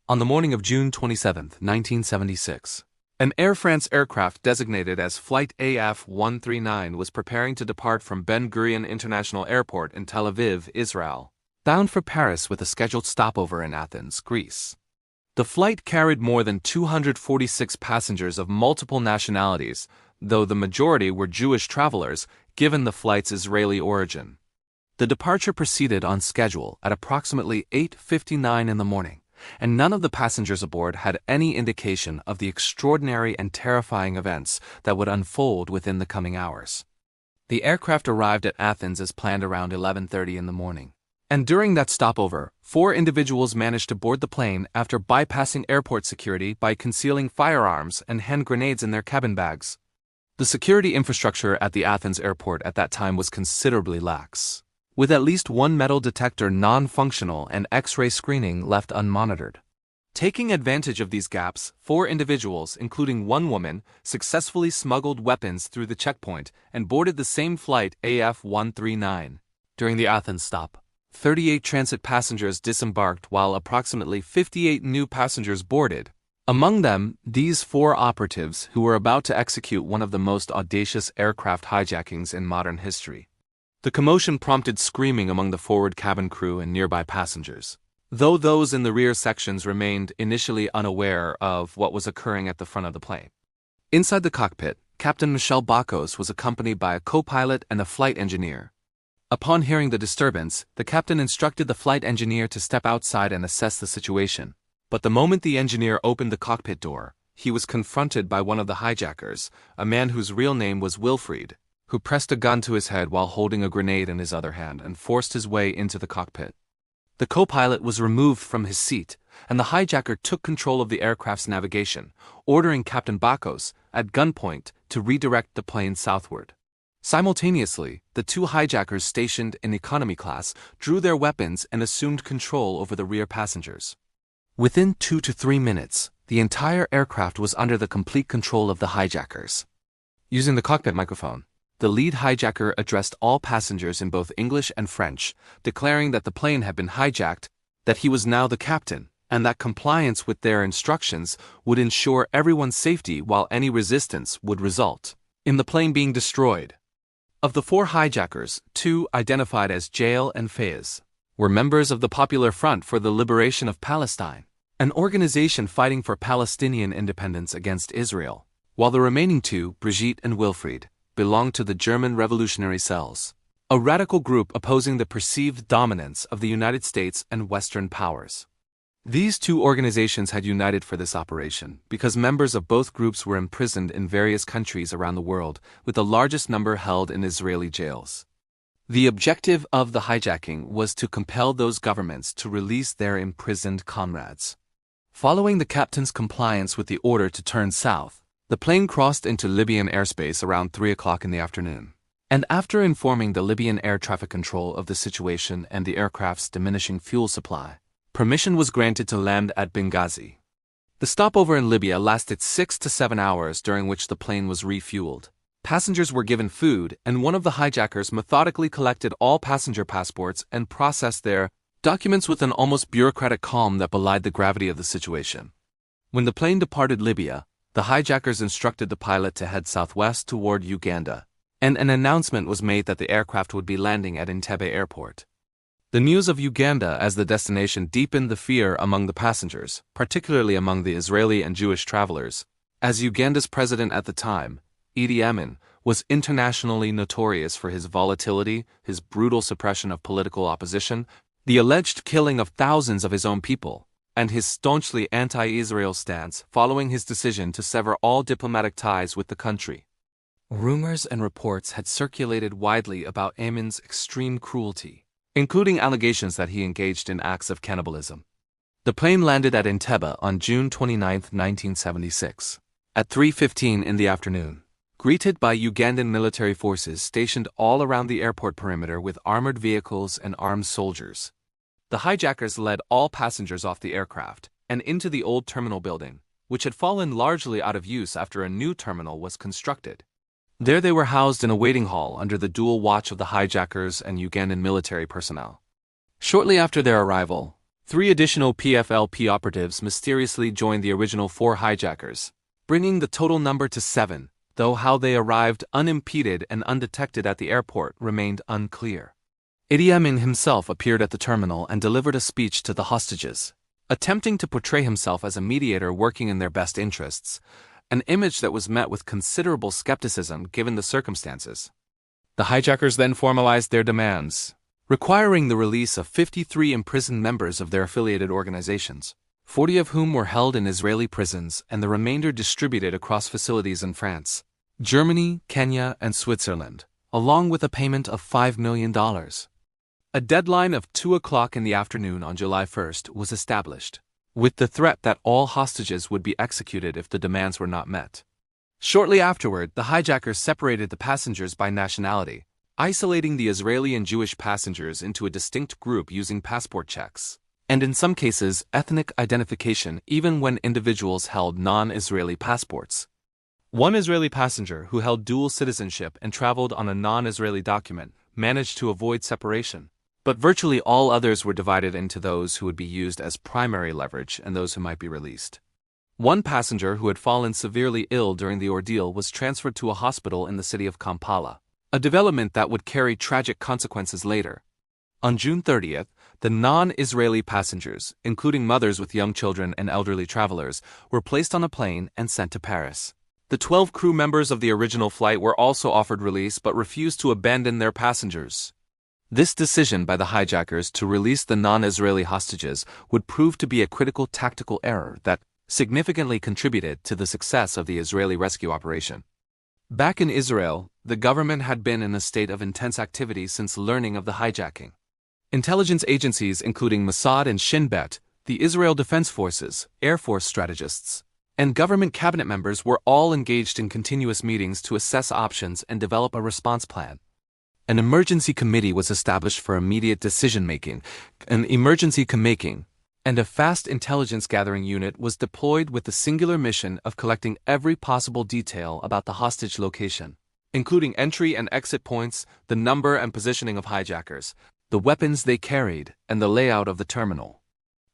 On the morning of June 27, 1976, an Air France aircraft designated as Flight AF-139 was preparing to depart from Ben Gurion International Airport in Tel Aviv, Israel, bound for Paris with a scheduled stopover in Athens, Greece. The flight carried more than 246 passengers of multiple nationalities, though the majority were Jewish travelers, given the flight's Israeli origin. The departure proceeded on schedule at approximately 8:59 in the morning, and none of the passengers aboard had any indication of the extraordinary and terrifying events that would unfold within the coming hours. The aircraft arrived at Athens as planned around 11:30 in the morning, and during that stopover, 4 individuals managed to board the plane after bypassing airport security by concealing firearms and hand grenades in their cabin bags. The security infrastructure at the Athens airport at that time was considerably lax, with at least one metal detector non-functional and X-ray screening left unmonitored. Taking advantage of these gaps, 4 individuals, including one woman, successfully smuggled weapons through the checkpoint and boarded the same flight AF-139. During the Athens stop, 38 transit passengers disembarked while approximately 58 new passengers boarded. Among them, these 4 operatives who were about to execute one of the most audacious aircraft hijackings in modern history. The commotion prompted screaming among the forward cabin crew and nearby passengers, though those in the rear sections remained initially unaware of what was occurring at the front of the plane. Inside the cockpit, Captain Michel Bakos was accompanied by a co-pilot and a flight engineer. Upon hearing the disturbance, the captain instructed the flight engineer to step outside and assess the situation. But the moment the engineer opened the cockpit door, he was confronted by one of the hijackers, a man whose real name was Wilfried, who pressed a gun to his head while holding a grenade in his other hand and forced his way into the cockpit. The co-pilot was removed from his seat, and the hijacker took control of the aircraft's navigation, ordering Captain Bakos, at gunpoint, to redirect the plane southward. Simultaneously, the 2 hijackers stationed in economy class drew their weapons and assumed control over the rear passengers. Within 2 to 3 minutes, the entire aircraft was under the complete control of the hijackers. Using the cockpit microphone, the lead hijacker addressed all passengers in both English and French, declaring that the plane had been hijacked, that he was now the captain, and that compliance with their instructions would ensure everyone's safety while any resistance would result in the plane being destroyed. Of the 4 hijackers, 2, identified as Jael and Fayez, were members of the Popular Front for the Liberation of Palestine, an organization fighting for Palestinian independence against Israel, while the remaining 2, Brigitte and Wilfried, belonged to the German Revolutionary Cells, a radical group opposing the perceived dominance of the United States and Western powers. These 2 organizations had united for this operation because members of both groups were imprisoned in various countries around the world, with the largest number held in Israeli jails. The objective of the hijacking was to compel those governments to release their imprisoned comrades. Following the captain's compliance with the order to turn south, the plane crossed into Libyan airspace around 3 o'clock in the afternoon, and after informing the Libyan air traffic control of the situation and the aircraft's diminishing fuel supply, permission was granted to land at Benghazi. The stopover in Libya lasted 6 to 7 hours, during which the plane was refueled. Passengers were given food, and one of the hijackers methodically collected all passenger passports and processed their documents with an almost bureaucratic calm that belied the gravity of the situation. When the plane departed Libya, the hijackers instructed the pilot to head southwest toward Uganda, and an announcement was made that the aircraft would be landing at Entebbe airport. The news of Uganda as the destination deepened the fear among the passengers, particularly among the Israeli and Jewish travelers, as Uganda's president at the time, Amin, was internationally notorious for his volatility, his brutal suppression of political opposition, the alleged killing of thousands of his own people, and his staunchly anti-Israel stance following his decision to sever all diplomatic ties with the country. Rumors and reports had circulated widely about Amin's extreme cruelty, including allegations that he engaged in acts of cannibalism. The plane landed at Entebbe on June 29, 1976, at 3:15 in the afternoon, greeted by Ugandan military forces stationed all around the airport perimeter with armored vehicles and armed soldiers. The hijackers led all passengers off the aircraft and into the old terminal building, which had fallen largely out of use after a new terminal was constructed. There they were housed in a waiting hall under the dual watch of the hijackers and Ugandan military personnel. Shortly after their arrival, 3 additional PFLP operatives mysteriously joined the original 4 hijackers, bringing the total number to 7, though how they arrived unimpeded and undetected at the airport remained unclear. Amin himself appeared at the terminal and delivered a speech to the hostages, attempting to portray himself as a mediator working in their best interests, an image that was met with considerable skepticism given the circumstances. The hijackers then formalized their demands, requiring the release of 53 imprisoned members of their affiliated organizations, 40 of whom were held in Israeli prisons and the remainder distributed across facilities in France, Germany, Kenya, and Switzerland, along with a payment of $5 million. A deadline of 2 o'clock in the afternoon on July 1st was established, with the threat that all hostages would be executed if the demands were not met. Shortly afterward, the hijackers separated the passengers by nationality, isolating the Israeli and Jewish passengers into a distinct group using passport checks, and in some cases ethnic identification even when individuals held non-Israeli passports. One Israeli passenger who held dual citizenship and traveled on a non-Israeli document managed to avoid separation, but virtually all others were divided into those who would be used as primary leverage and those who might be released. One passenger who had fallen severely ill during the ordeal was transferred to a hospital in the city of Kampala, a development that would carry tragic consequences later. On June 30th, the non-Israeli passengers, including mothers with young children and elderly travelers, were placed on a plane and sent to Paris. The 12 crew members of the original flight were also offered release but refused to abandon their passengers. This decision by the hijackers to release the non-Israeli hostages would prove to be a critical tactical error that significantly contributed to the success of the Israeli rescue operation. Back in Israel, the government had been in a state of intense activity since learning of the hijacking. Intelligence agencies including Mossad and Shin Bet, the Israel Defense Forces, Air Force strategists, and government cabinet members were all engaged in continuous meetings to assess options and develop a response plan. An emergency committee was established for immediate decision-making, and a fast intelligence-gathering unit was deployed with the singular mission of collecting every possible detail about the hostage location, including entry and exit points, the number and positioning of hijackers, the weapons they carried, and the layout of the terminal.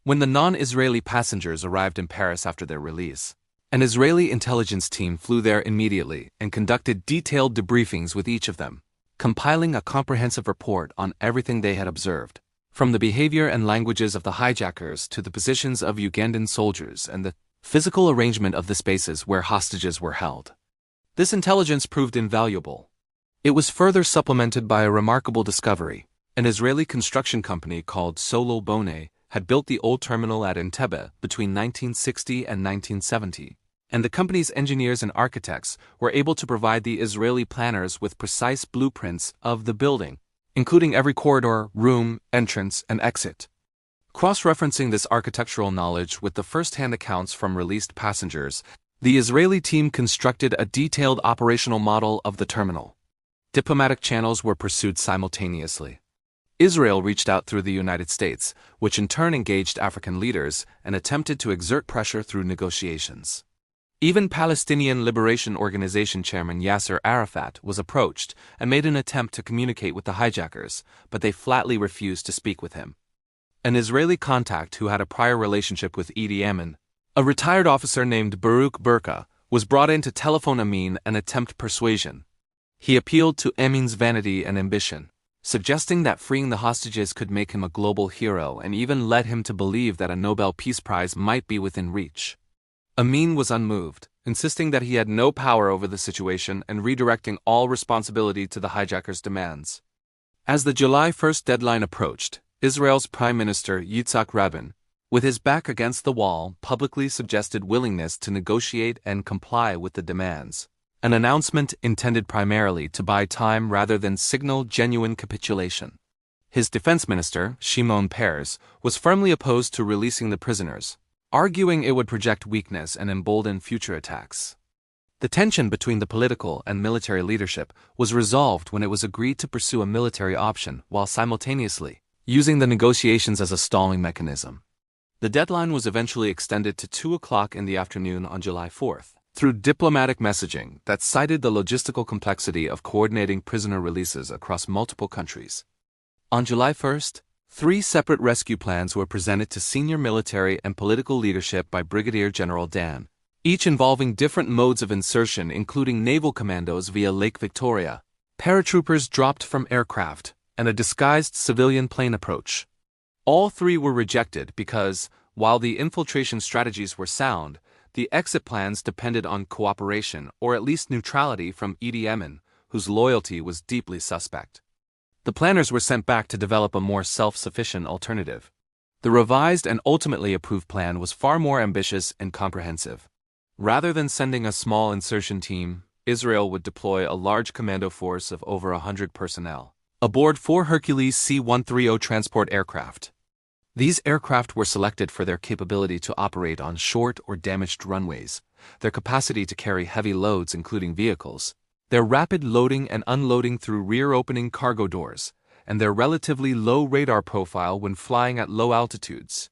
When the non-Israeli passengers arrived in Paris after their release, an Israeli intelligence team flew there immediately and conducted detailed debriefings with each of them, compiling a comprehensive report on everything they had observed, from the behavior and languages of the hijackers to the positions of Ugandan soldiers and the physical arrangement of the spaces where hostages were held. This intelligence proved invaluable. It was further supplemented by a remarkable discovery. An Israeli construction company called Solo Bone had built the old terminal at Entebbe between 1960 and 1970, and the company's engineers and architects were able to provide the Israeli planners with precise blueprints of the building, including every corridor, room, entrance, and exit. Cross-referencing this architectural knowledge with the first-hand accounts from released passengers, the Israeli team constructed a detailed operational model of the terminal. Diplomatic channels were pursued simultaneously. Israel reached out through the United States, which in turn engaged African leaders and attempted to exert pressure through negotiations. Even Palestinian Liberation Organization chairman Yasser Arafat was approached and made an attempt to communicate with the hijackers, but they flatly refused to speak with him. An Israeli contact who had a prior relationship with Amin, a retired officer named Baruch Burka, was brought in to telephone Amin and attempt persuasion. He appealed to Amin's vanity and ambition, suggesting that freeing the hostages could make him a global hero and even led him to believe that a Nobel Peace Prize might be within reach. Amin was unmoved, insisting that he had no power over the situation and redirecting all responsibility to the hijackers' demands. As the July 1st deadline approached, Israel's Prime Minister Yitzhak Rabin, with his back against the wall, publicly suggested willingness to negotiate and comply with the demands, an announcement intended primarily to buy time rather than signal genuine capitulation. His defense minister, Shimon Peres, was firmly opposed to releasing the prisoners, arguing it would project weakness and embolden future attacks. The tension between the political and military leadership was resolved when it was agreed to pursue a military option while simultaneously using the negotiations as a stalling mechanism. The deadline was eventually extended to 2 o'clock in the afternoon on July 4th, through diplomatic messaging that cited the logistical complexity of coordinating prisoner releases across multiple countries. On July 1st, 3 separate rescue plans were presented to senior military and political leadership by Brigadier General Dan, each involving different modes of insertion including naval commandos via Lake Victoria, paratroopers dropped from aircraft, and a disguised civilian plane approach. All 3 were rejected because, while the infiltration strategies were sound, the exit plans depended on cooperation or at least neutrality from Idi Amin, whose loyalty was deeply suspect. The planners were sent back to develop a more self-sufficient alternative. The revised and ultimately approved plan was far more ambitious and comprehensive. Rather than sending a small insertion team, Israel would deploy a large commando force of over 100 personnel, aboard 4 Hercules C-130 transport aircraft. These aircraft were selected for their capability to operate on short or damaged runways, their capacity to carry heavy loads including vehicles, their rapid loading and unloading through rear-opening cargo doors, and their relatively low radar profile when flying at low altitudes.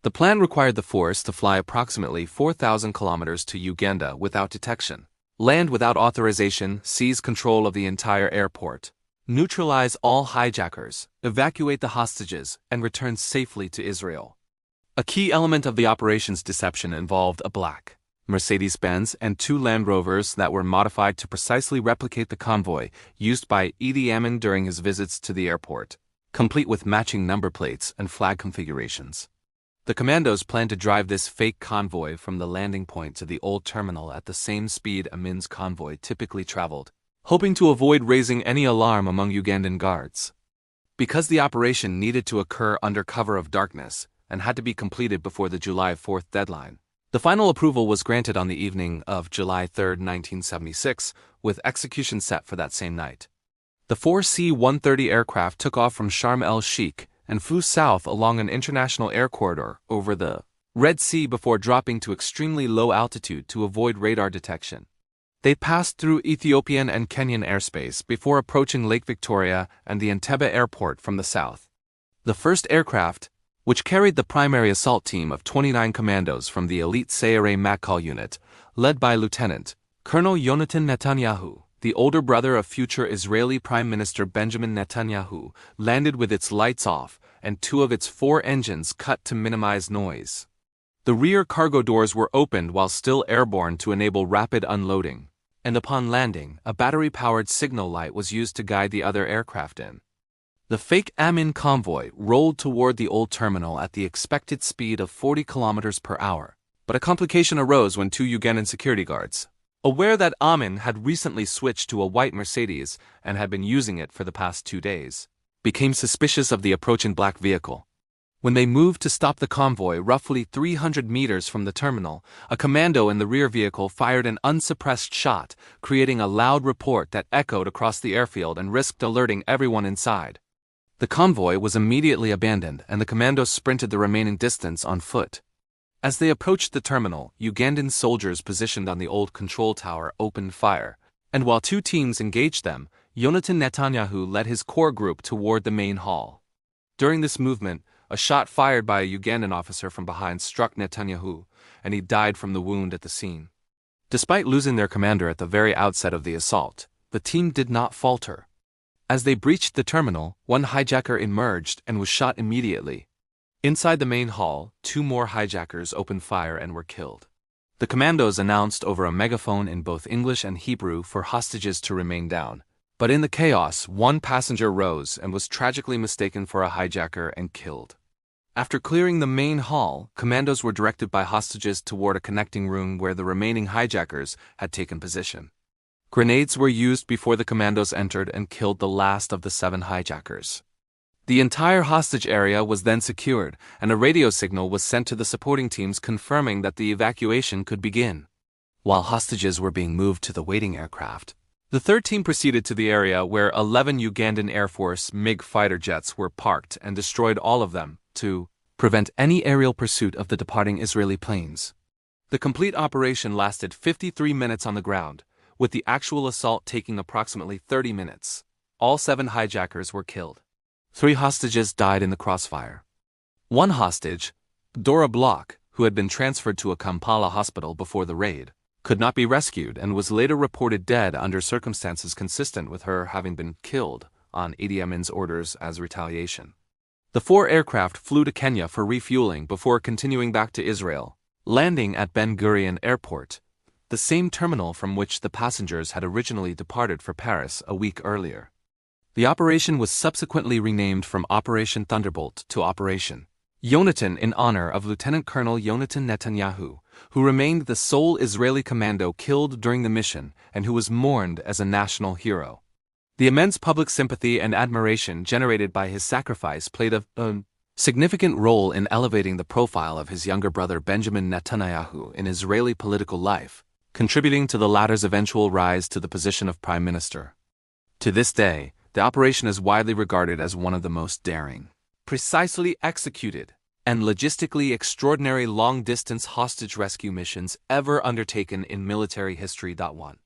The plan required the force to fly approximately 4,000 kilometers to Uganda without detection, land without authorization, seize control of the entire airport, neutralize all hijackers, evacuate the hostages, and return safely to Israel. A key element of the operation's deception involved a black Mercedes-Benz and 2 Land Rovers that were modified to precisely replicate the convoy used by Idi Amin during his visits to the airport, complete with matching number plates and flag configurations. The commandos planned to drive this fake convoy from the landing point to the old terminal at the same speed Amin's convoy typically traveled, hoping to avoid raising any alarm among Ugandan guards. Because the operation needed to occur under cover of darkness and had to be completed before the July 4th deadline, the final approval was granted on the evening of July 3, 1976, with execution set for that same night. The 4 C-130 aircraft took off from Sharm el-Sheikh and flew south along an international air corridor over the Red Sea before dropping to extremely low altitude to avoid radar detection. They passed through Ethiopian and Kenyan airspace before approaching Lake Victoria and the Entebbe airport from the south. The first aircraft, which carried the primary assault team of 29 commandos from the elite Sayeret Matkal unit, led by Lieutenant Colonel Yonatan Netanyahu, the older brother of future Israeli Prime Minister Benjamin Netanyahu, landed with its lights off and 2 of its 4 engines cut to minimize noise. The rear cargo doors were opened while still airborne to enable rapid unloading, and upon landing, a battery-powered signal light was used to guide the other aircraft in. The fake Amin convoy rolled toward the old terminal at the expected speed of 40 kilometers per hour, but a complication arose when 2 Ugandan security guards, aware that Amin had recently switched to a white Mercedes and had been using it for the past 2 days, became suspicious of the approaching black vehicle. When they moved to stop the convoy roughly 300 meters from the terminal, a commando in the rear vehicle fired an unsuppressed shot, creating a loud report that echoed across the airfield and risked alerting everyone inside. The convoy was immediately abandoned and the commandos sprinted the remaining distance on foot. As they approached the terminal, Ugandan soldiers positioned on the old control tower opened fire, and while 2 teams engaged them, Yonatan Netanyahu led his core group toward the main hall. During this movement, a shot fired by a Ugandan officer from behind struck Netanyahu, and he died from the wound at the scene. Despite losing their commander at the very outset of the assault, the team did not falter. As they breached the terminal, 1 hijacker emerged and was shot immediately. Inside the main hall, 2 more hijackers opened fire and were killed. The commandos announced over a megaphone in both English and Hebrew for hostages to remain down. But in the chaos, 1 passenger rose and was tragically mistaken for a hijacker and killed. After clearing the main hall, commandos were directed by hostages toward a connecting room where the remaining hijackers had taken position. Grenades were used before the commandos entered and killed the last of the 7 hijackers. The entire hostage area was then secured, and a radio signal was sent to the supporting teams confirming that the evacuation could begin. While hostages were being moved to the waiting aircraft, the 3rd team proceeded to the area where 11 Ugandan Air Force MiG fighter jets were parked and destroyed all of them to prevent any aerial pursuit of the departing Israeli planes. The complete operation lasted 53 minutes on the ground, with the actual assault taking approximately 30 minutes. All 7 hijackers were killed. 3 hostages died in the crossfire. 1 hostage, Dora Block, who had been transferred to a Kampala hospital before the raid, could not be rescued and was later reported dead under circumstances consistent with her having been killed on Idi Amin's orders as retaliation. The 4 aircraft flew to Kenya for refueling before continuing back to Israel, landing at Ben Gurion Airport, the same terminal from which the passengers had originally departed for Paris a week earlier. The operation was subsequently renamed from Operation Thunderbolt to Operation Yonatan in honor of Lieutenant Colonel Yonatan Netanyahu, who remained the sole Israeli commando killed during the mission and who was mourned as a national hero. The immense public sympathy and admiration generated by his sacrifice played a significant role in elevating the profile of his younger brother Benjamin Netanyahu in Israeli political life, contributing to the latter's eventual rise to the position of prime minister. To this day, the operation is widely regarded as one of the most daring, precisely executed, and logistically extraordinary long-distance hostage rescue missions ever undertaken in military history. 1.